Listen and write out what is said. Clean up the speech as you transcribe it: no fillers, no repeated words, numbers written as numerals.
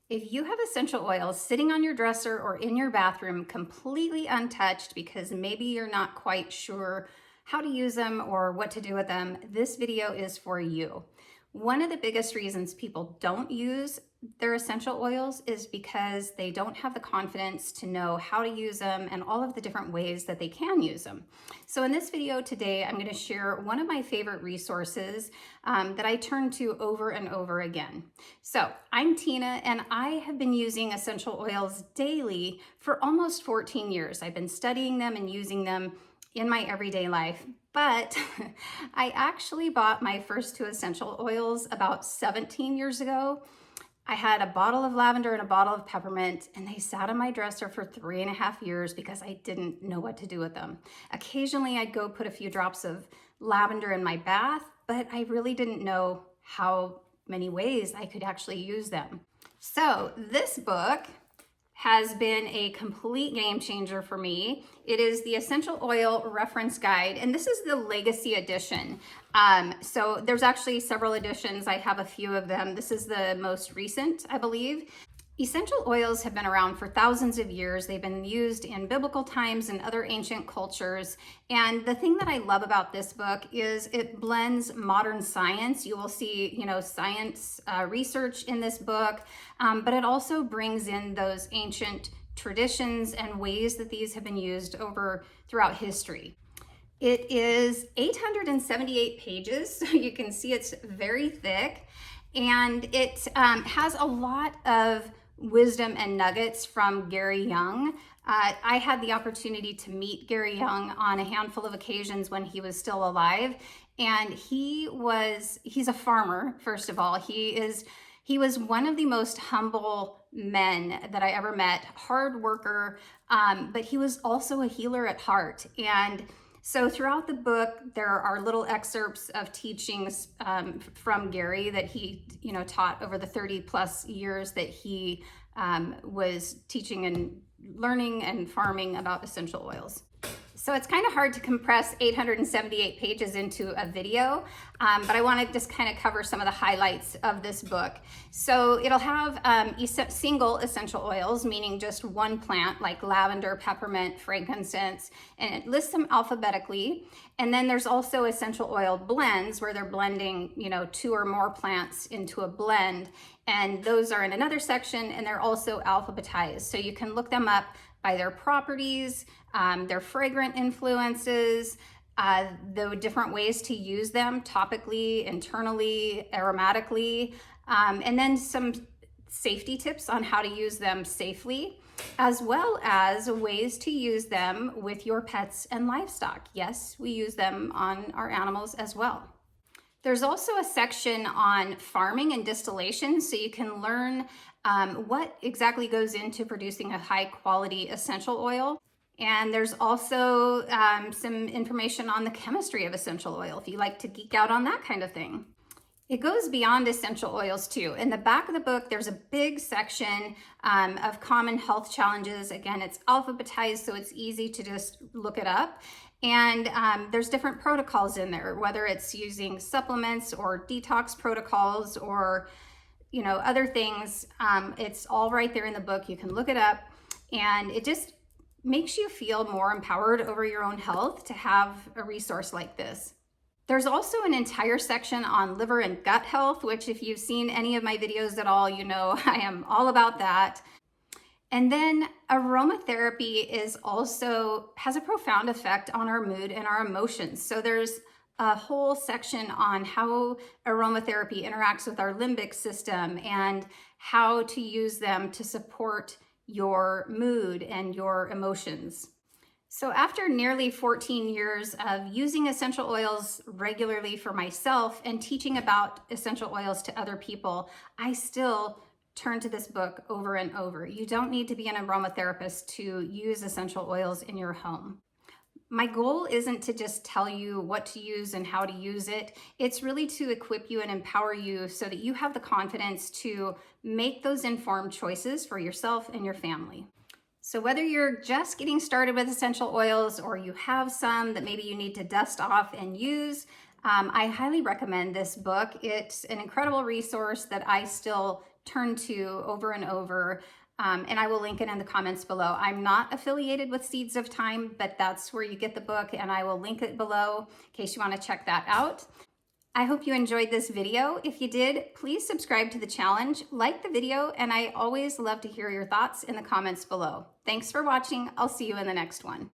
If you have essential oils sitting on your dresser or in your bathroom completely untouched because maybe you're not quite sure how to use them or what to do with them, this video is for you. One of the biggest reasons people don't use their essential oils is because they don't have the confidence to know how to use them and all of the different ways that they can use them. So in this video today, I'm going to share one of my favorite resources that I turn to over and over again. So I'm Tina, and I have been using essential oils daily for almost 14 years. I've been studying them and using them in my everyday life. But I actually bought my first two essential oils about 17 years ago. I had a bottle of lavender and a bottle of peppermint, and they sat on my dresser for 3.5 years because I didn't know what to do with them. Occasionally, I'd go put a few drops of lavender in my bath, but I really didn't know how many ways I could actually use them. So this book has been a complete game changer for me. It is the Essential Oil Reference Guide, and this is the Legacy Edition. So there's actually several editions. I have a few of them. This is the most recent, I believe. Essential oils have been around for thousands of years. They've been used in biblical times and other ancient cultures. And the thing that I love about this book is it blends modern science. You will see, science research in this book, but it also brings in those ancient traditions and ways that these have been used throughout history. It is 878 pages, so you can see it's very thick, and it has a lot of wisdom and nuggets from Gary Young. I had the opportunity to meet Gary Young on a handful of occasions when he was still alive, and he's a farmer. First of all, he was one of the most humble men that I ever met, hard worker, but he was also a healer at heart. And so throughout the book, there are little excerpts of teachings from Gary that he, taught over the 30 plus years that he was teaching and learning and farming about essential oils. So it's kind of hard to compress 878 pages into a video, but I want to just kind of cover some of the highlights of this book. So it'll have single essential oils, meaning just one plant, like lavender, peppermint, frankincense, and it lists them alphabetically. And then there's also essential oil blends where they're blending, two or more plants into a blend. And those are in another section, and they're also alphabetized. So you can look them up by their properties, their fragrant influences, the different ways to use them topically, internally, aromatically, and then some safety tips on how to use them safely, as well as ways to use them with your pets and livestock. Yes, we use them on our animals as well. There's also a section on farming and distillation, so you can learn what exactly goes into producing a high quality essential oil. And there's also some information on the chemistry of essential oil, if you like to geek out on that kind of thing. It goes beyond essential oils too. In the back of the book, there's a big section of common health challenges. Again, it's alphabetized, so it's easy to just look it up. And there's different protocols in there, whether it's using supplements or detox protocols or other things. It's all right there in the book. You can look it up, and it just makes you feel more empowered over your own health to have a resource like this. There's also an entire section on liver and gut health, which if you've seen any of my videos at all, I am all about that. And then aromatherapy has a profound effect on our mood and our emotions. So there's a whole section on how aromatherapy interacts with our limbic system and how to use them to support your mood and your emotions. So after nearly 14 years of using essential oils regularly for myself and teaching about essential oils to other people, I still turn to this book over and over. You don't need to be an aromatherapist to use essential oils in your home. My goal isn't to just tell you what to use and how to use it. It's really to equip you and empower you so that you have the confidence to make those informed choices for yourself and your family. So whether you're just getting started with essential oils or you have some that maybe you need to dust off and use, I highly recommend this book. It's an incredible resource that I still turn to over and over. And I will link it in the comments below. I'm not affiliated with Seeds of Time, but that's where you get the book, and I will link it below in case you want to check that out. I hope you enjoyed this video. If you did, please subscribe to the challenge, like the video, and I always love to hear your thoughts in the comments below. Thanks for watching. I'll see you in the next one.